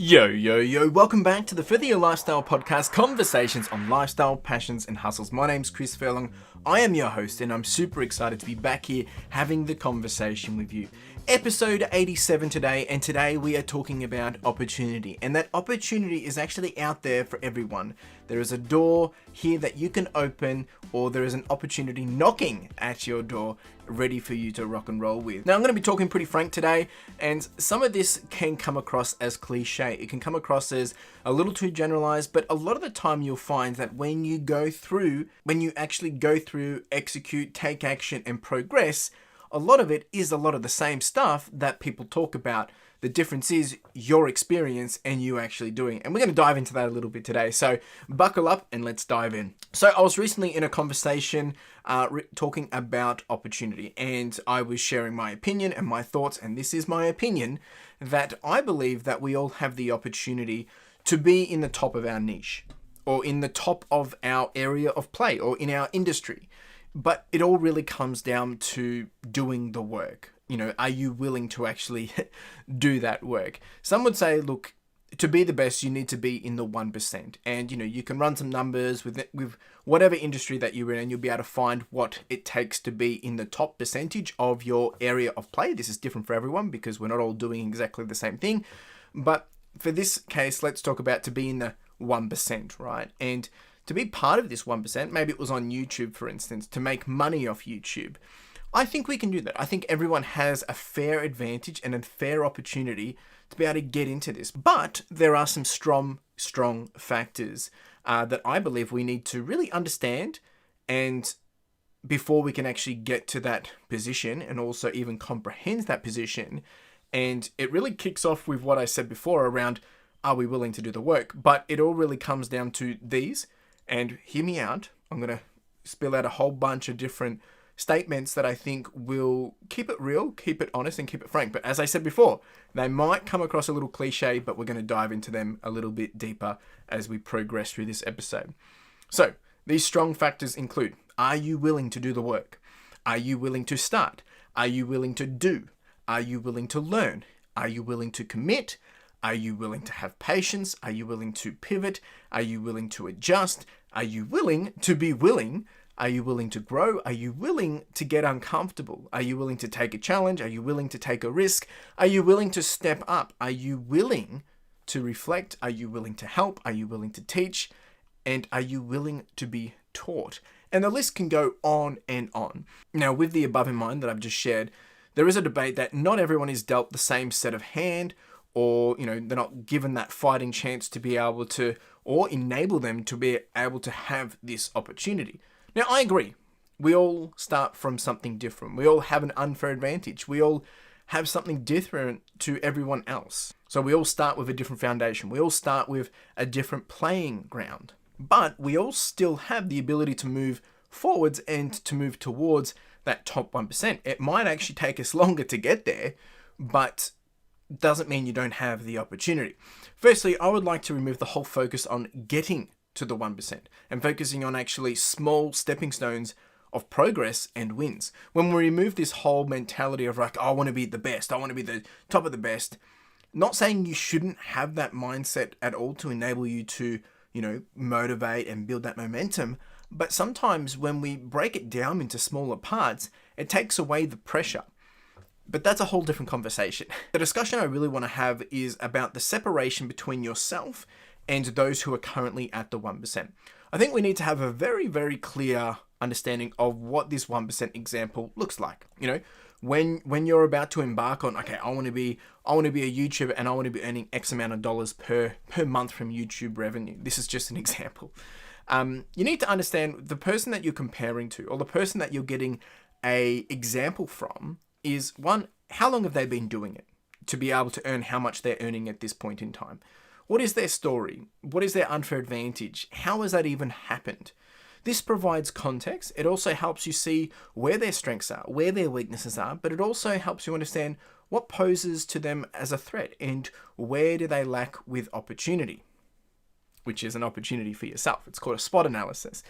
Yo, welcome back to the Further Your Lifestyle podcast, conversations on lifestyle, passions, and hustles. My name's Chris Furlong. I am your host, and I'm super excited to be back here having the conversation with you. Episode 87 today, and today we are talking about opportunity, and that opportunity is actually out there for everyone. There is a door here that you can open, or there is an opportunity knocking at your door, ready for you to rock and roll with. Now, I'm going to be talking pretty frank today, and some of this can come across as cliche. It can come across as a little too generalized, but a lot of the time you'll find that when you actually go through, execute, take action, and progress, a lot of it is a lot of the same stuff that people talk about. The difference is your experience and you actually doing it. And we're going to dive into that a little bit today. So buckle up and let's dive in. So I was recently in a conversation talking about opportunity, and I was sharing my opinion and my thoughts. And this is my opinion, that I believe that we all have the opportunity to be in the top of our niche, or in the top of our area of play, or in our industry. But it all really comes down to doing the work. You know, are you willing to actually do that work? Some would say, look, to be the best, you need to be in the 1%. And, you know, you can run some numbers with whatever industry that you're in, and you'll be able to find what it takes to be in the top percentage of your area of play. This is different for everyone because we're not all doing exactly the same thing. But for this case, let's talk about to be in the 1%, right? And to be part of this 1%, maybe it was on YouTube, for instance, to make money off YouTube. I think we can do that. I think everyone has a fair advantage and a fair opportunity to be able to get into this. But there are some strong factors that I believe we need to really understand, and before we can actually get to that position and also even comprehend that position. And it really kicks off with what I said before around, are we willing to do the work? But it all really comes down to these. And hear me out. I'm going to spill out a whole bunch of different statements that I think will keep it real, keep it honest, and keep it frank. But as I said before, they might come across a little cliche, but we're going to dive into them a little bit deeper as we progress through this episode. So these strong factors include, are you willing to do the work? Are you willing to start? Are you willing to do? Are you willing to learn? Are you willing to commit? Are you willing to have patience? Are you willing to pivot? Are you willing to adjust? Are you willing to be willing? Are you willing to grow? Are you willing to get uncomfortable? Are you willing to take a challenge? Are you willing to take a risk? Are you willing to step up? Are you willing to reflect? Are you willing to help? Are you willing to teach? And are you willing to be taught? And the list can go on and on. Now, with the above in mind that I've just shared, there is a debate that not everyone is dealt the same set of hand, or, you know, they're not given that fighting chance to be able to, or enable them to be able to have this opportunity. Now, I agree. We all start from something different. We all have an unfair advantage. We all have something different to everyone else. So we all start with a different foundation. We all start with a different playing ground. But we all still have the ability to move forwards and to move towards that top 1%. It might actually take us longer to get there, but doesn't mean you don't have the opportunity. Firstly, I would like to remove the whole focus on getting to the 1% and focusing on actually small stepping stones of progress and wins. When we remove this whole mentality of like, I want to be the best, I want to be the top of the best, not saying you shouldn't have that mindset at all to enable you to, you know, motivate and build that momentum. But sometimes when we break it down into smaller parts, it takes away the pressure. But that's a whole different conversation. The discussion I really want to have is about the separation between yourself and those who are currently at the 1%. I think we need to have a very, very clear understanding of what this 1% example looks like. You know, when you're about to embark on, okay, I want to be a YouTuber and I want to be earning X amount of dollars per month from YouTube revenue. This is just an example. You need to understand the person that you're comparing to, or the person that you're getting a example from, is one, how long have they been doing it to be able to earn how much they're earning at this point in time? What is their story? What is their unfair advantage? How has that even happened? This provides context. It also helps you see where their strengths are, where their weaknesses are, but it also helps you understand what poses to them as a threat and where do they lack with opportunity, which is an opportunity for yourself. It's called a SWOT analysis.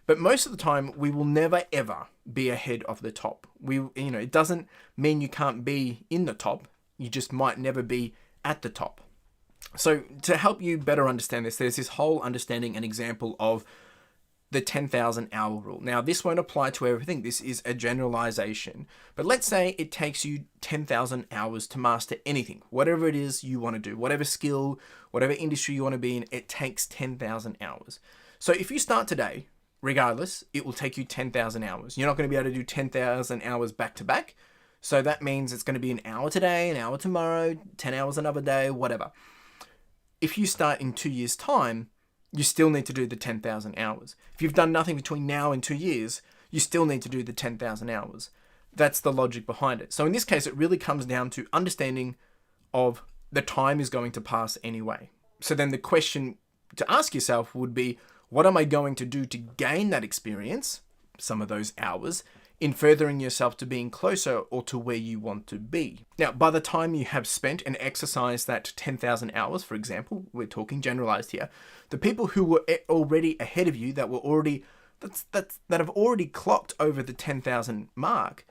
But most of the time, we will never, ever be ahead of the top. It doesn't mean you can't be in the top. You just might never be at the top. So to help you better understand this, there's this whole understanding and example of the 10,000 hour rule. Now, this won't apply to everything. This is a generalization. But let's say it takes you 10,000 hours to master anything, whatever it is you want to do, whatever skill, whatever industry you want to be in, it takes 10,000 hours. So if you start today, regardless, it will take you 10,000 hours. You're not going to be able to do 10,000 hours back to back. So that means it's going to be an hour today, an hour tomorrow, 10 hours another day, whatever. If you start in 2 years' time, you still need to do the 10,000 hours. If you've done nothing between now and 2 years, you still need to do the 10,000 hours. That's the logic behind it. So in this case, it really comes down to understanding of the time is going to pass anyway. So then the question to ask yourself would be, what am I going to do to gain that experience, some of those hours, in furthering yourself to being closer or to where you want to be? Now, by the time you have spent and exercised that 10,000 hours, for example, we're talking generalized here, the people who were already ahead of you, that were already, that have already clocked over the 10,000 mark,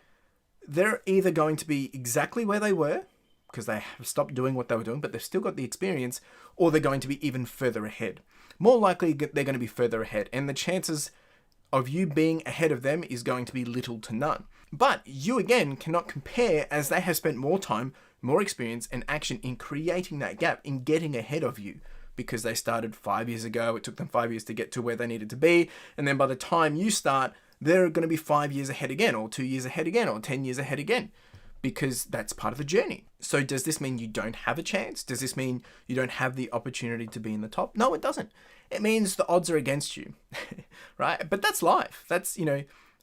they're either going to be exactly where they were, because they have stopped doing what they were doing, but they've still got the experience, or they're going to be even further ahead. More likely, they're going to be further ahead, and the chances of you being ahead of them is going to be little to none. But you, again, cannot compare, as they have spent more time, more experience, and action in creating that gap, in getting ahead of you, because they started 5 years ago. It took them 5 years to get to where they needed to be, and then by the time you start, they're going to be 5 years ahead again, or 2 years ahead again, or 10 years ahead again, because that's part of the journey. So does this mean you don't have a chance? Does this mean you don't have the opportunity to be in the top? No, it doesn't. It means the odds are against you, right? But that's life. That's,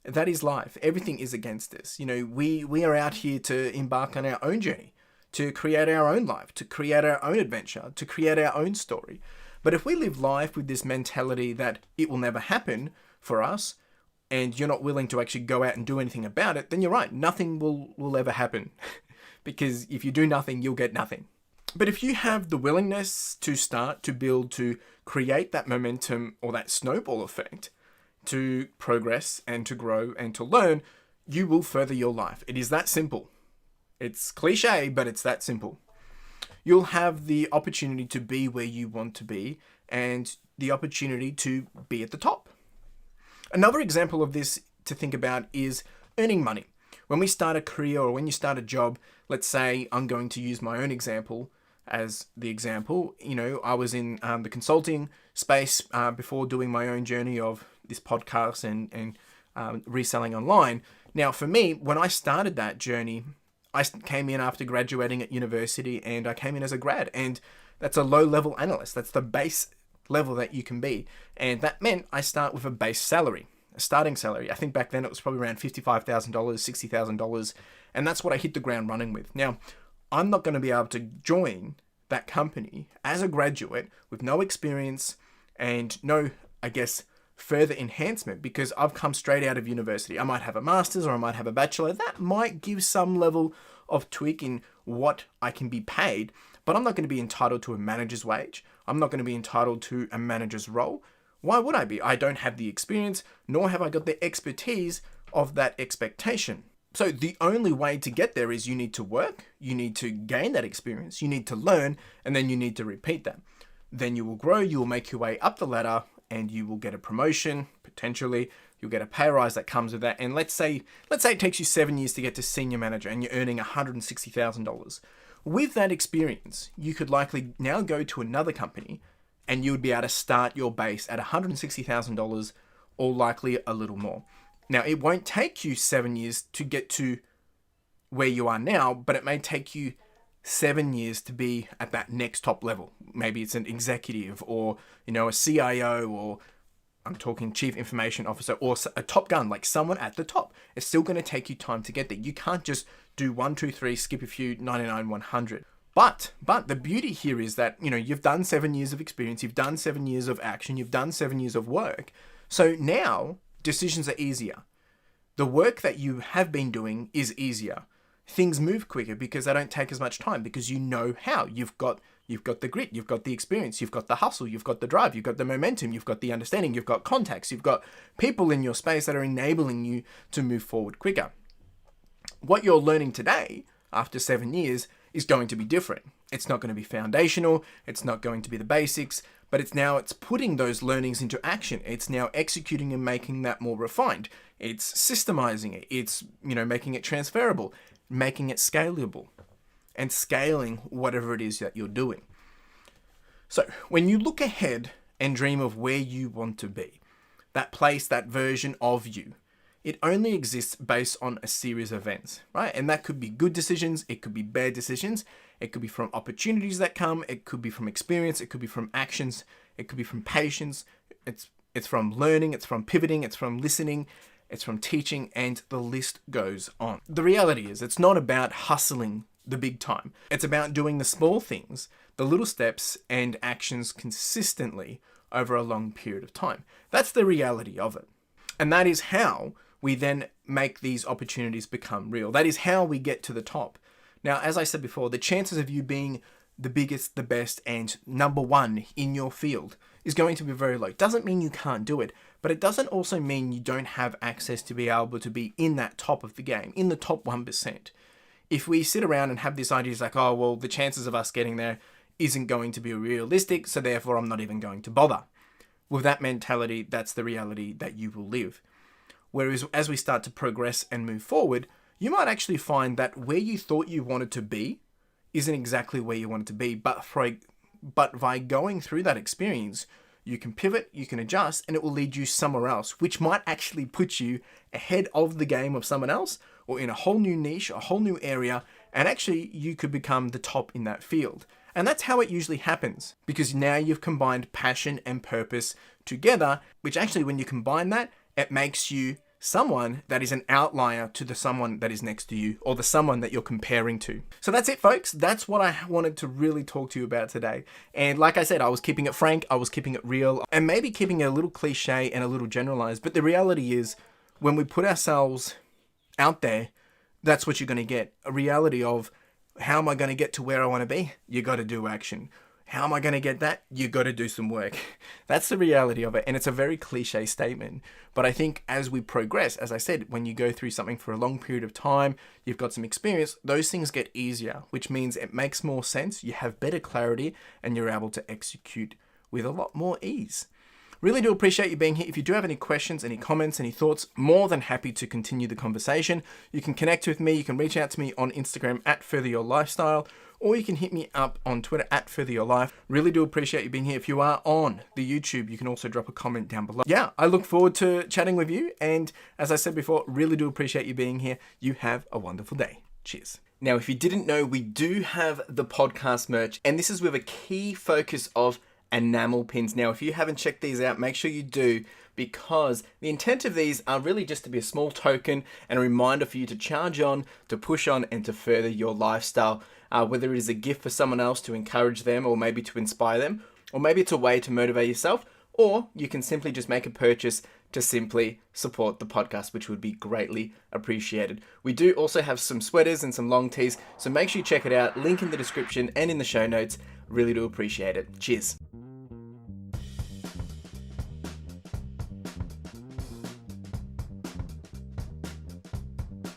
that is life. Everything is against us. We are out here to embark on our own journey, to create our own life, to create our own adventure, to create our own story. But if we live life with this mentality that it will never happen for us, and you're not willing to actually go out and do anything about it, then you're right. Nothing will ever happen. Because if you do nothing, you'll get nothing. But if you have the willingness to start, to build, to create that momentum or that snowball effect, to progress and to grow and to learn, you will further your life. It is that simple. It's cliche, but it's that simple. You'll have the opportunity to be where you want to be and the opportunity to be at the top. Another example of this to think about is earning money. When we start a career or when you start a job, let's say I'm going to use my own example as the example. I was in the consulting space before doing my own journey of this podcast and reselling online. Now, for me, when I started that journey, I came in after graduating at university, and I came in as a grad, and that's a low-level analyst. That's the base level that you can be. And that meant I start with a base salary, a starting salary. I think back then it was probably around $55,000, $60,000. And that's what I hit the ground running with. Now, I'm not going to be able to join that company as a graduate with no experience and no, further enhancement, because I've come straight out of university. I might have a master's or I might have a bachelor. That might give some level of tweak in what I can be paid, but I'm not going to be entitled to a manager's wage. I'm not going to be entitled to a manager's role. Why would I be? I don't have the experience, nor have I got the expertise of that expectation. So the only way to get there is you need to work, you need to gain that experience, you need to learn, and then you need to repeat that. Then you will grow, you will make your way up the ladder, and you will get a promotion, potentially. You'll get a pay rise that comes with that. And let's say it takes you 7 years to get to senior manager and you're earning $160,000. With that experience, you could likely now go to another company and you would be able to start your base at $160,000 or likely a little more. Now, it won't take you 7 years to get to where you are now, but it may take you 7 years to be at that next top level. Maybe it's an executive or, a CIO, or I'm talking chief information officer, or a top gun, like someone at the top. It's still going to take you time to get there. You can't just do 1, 2, 3, skip a few, 99, 100. But the beauty here is that, you've done 7 years of experience, you've done 7 years of action, you've done 7 years of work. So now decisions are easier. The work that you have been doing is easier. Things move quicker because they don't take as much time, because you know how. You've got the grit, you've got the experience, you've got the hustle, you've got the drive, you've got the momentum, you've got the understanding, you've got contacts, you've got people in your space that are enabling you to move forward quicker. What you're learning today, after 7 years, is going to be different. It's not going to be foundational. It's not going to be the basics, but it's putting those learnings into action. It's now executing and making that more refined. It's systemizing it. It's, making it transferable, making it scalable, and scaling whatever it is that you're doing. So when you look ahead and dream of where you want to be, that place, that version of you, it only exists based on a series of events, right? And that could be good decisions, it could be bad decisions, it could be from opportunities that come, it could be from experience, it could be from actions, it could be from patience, it's from learning, it's from pivoting, it's from listening, it's from teaching, and the list goes on. The reality is, it's not about hustling the big time. It's about doing the small things, the little steps and actions consistently over a long period of time. That's the reality of it. And that is how we then make these opportunities become real. That is how we get to the top. Now, as I said before, the chances of you being the biggest, the best, and number one in your field is going to be very low. It doesn't mean you can't do it, but it doesn't also mean you don't have access to be able to be in that top of the game, in the top 1%. If we sit around and have this idea, it's like, oh, well, the chances of us getting there isn't going to be realistic, so therefore I'm not even going to bother. With that mentality, that's the reality that you will live. Whereas as we start to progress and move forward, you might actually find that where you thought you wanted to be isn't exactly where you wanted to be, but by going through that experience, you can pivot, you can adjust, and it will lead you somewhere else, which might actually put you ahead of the game of someone else, or in a whole new niche, a whole new area, and actually you could become the top in that field. And that's how it usually happens, because now you've combined passion and purpose together, which actually when you combine that, it makes you someone that is an outlier to the someone that is next to you, or the someone that you're comparing to. So that's it, folks. That's what I wanted to really talk to you about today. And like I said, I was keeping it frank, I was keeping it real, and maybe keeping it a little cliche and a little generalized. But the reality is, when we put ourselves out there, that's what you're going to get. A reality of, how am I going to get to where I want to be? You got to do action. How am I going to get that? You got to do some work. That's the reality of it. And it's a very cliche statement. But I think as we progress, as I said, when you go through something for a long period of time, you've got some experience, those things get easier, which means it makes more sense. You have better clarity and you're able to execute with a lot more ease. Really do appreciate you being here. If you do have any questions, any comments, any thoughts, more than happy to continue the conversation. You can connect with me. You can reach out to me on Instagram at Further Your Lifestyle, or you can hit me up on Twitter at Further Your Life. Really do appreciate you being here. If you are on the YouTube, you can also drop a comment down below. Yeah, I look forward to chatting with you. And as I said before, really do appreciate you being here. You have a wonderful day. Cheers. Now, if you didn't know, we do have the podcast merch, and this is with a key focus of enamel pins. Now, if you haven't checked these out, make sure you do, because the intent of these are really just to be a small token and a reminder for you to charge on, to push on, and to further your lifestyle. Whether it is a gift for someone else to encourage them, or maybe to inspire them, or maybe it's a way to motivate yourself, or you can simply just make a purchase to simply support the podcast, which would be greatly appreciated. We do also have some sweaters and some long tees, so make sure you check it out. Link in the description and in the show notes. Really do appreciate it. Cheers.